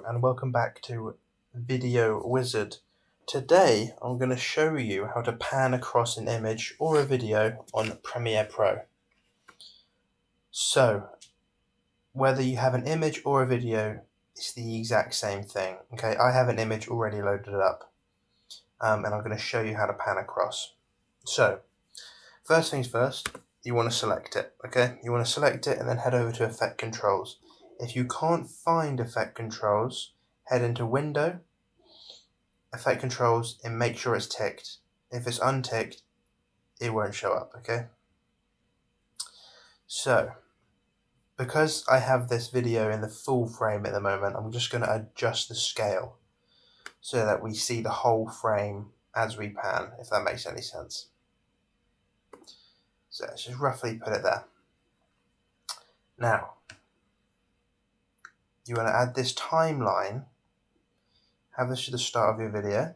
and welcome back to Video Wizard. Today I'm going to show you how to pan across an image or a video on Premiere Pro. So, whether you have an image or a video, it's the exact same thing. Okay, I have an image already loaded up, and I'm going to show you how to pan across. So, first things first, you want to select it. Okay, you want to select it and then head over to Effect Controls. If you can't find Effect Controls, head into Window, Effect Controls, and make sure it's ticked. If it's unticked, it won't show up, okay? So, because I have this video in the full frame at the moment, I'm just going to adjust the scale so that we see the whole frame as we pan, if that makes any sense. So let's just roughly put it there. Now, you want to add this timeline, have this to the start of your video,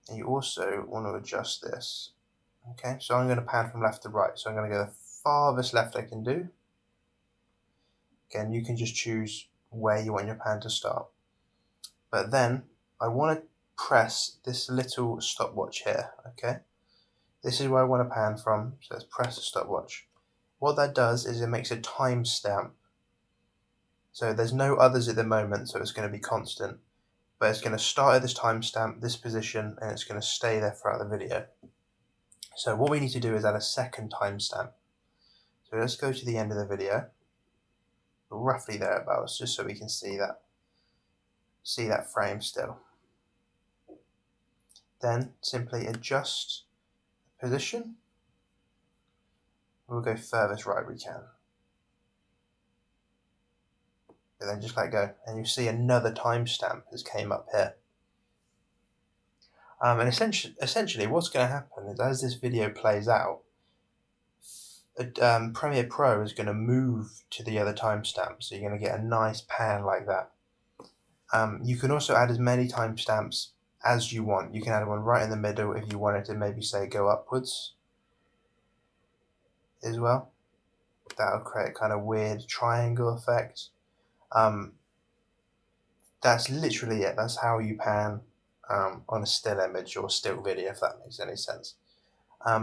and you also want to adjust this. Okay, so I'm going to pan from left to right, so I'm going to go the farthest left I can do. Again, you can just choose where you want your pan to start. But then, I want to press this little stopwatch here, okay? This is where I want to pan from, so let's press the stopwatch. What that does is it makes a timestamp. So there's no others at the moment, so it's going to be constant. But it's going to start at this timestamp, this position, and it's going to stay there throughout the video. So what we need to do is add a second timestamp. So let's go to the end of the video, roughly thereabouts, just so we can see that frame still. Then simply adjust the position. We'll go furthest right we can. And then just let go, and you see another timestamp has came up here. And essentially what's going to happen is as this video plays out, Premiere Pro is going to move to the other timestamp, so you're going to get a nice pan like that. You can also add as many timestamps as you want. You can add one right in the middle if you wanted to maybe say go upwards as well. That'll create a kind of weird triangle effect. That's literally it. That's how you pan on a still image or still video, if that makes any sense.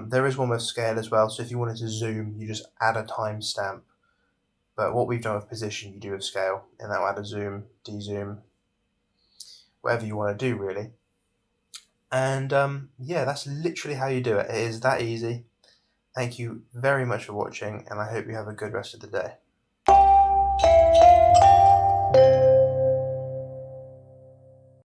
There is one with scale as well, so if you wanted to zoom, you just add a timestamp. But what we've done with position, you do with scale, and that will add a zoom, de-zoom, whatever you want to do really. And yeah, that's literally how you do it. It is that easy. Thank you very much for watching, and I hope you have a good rest of the day.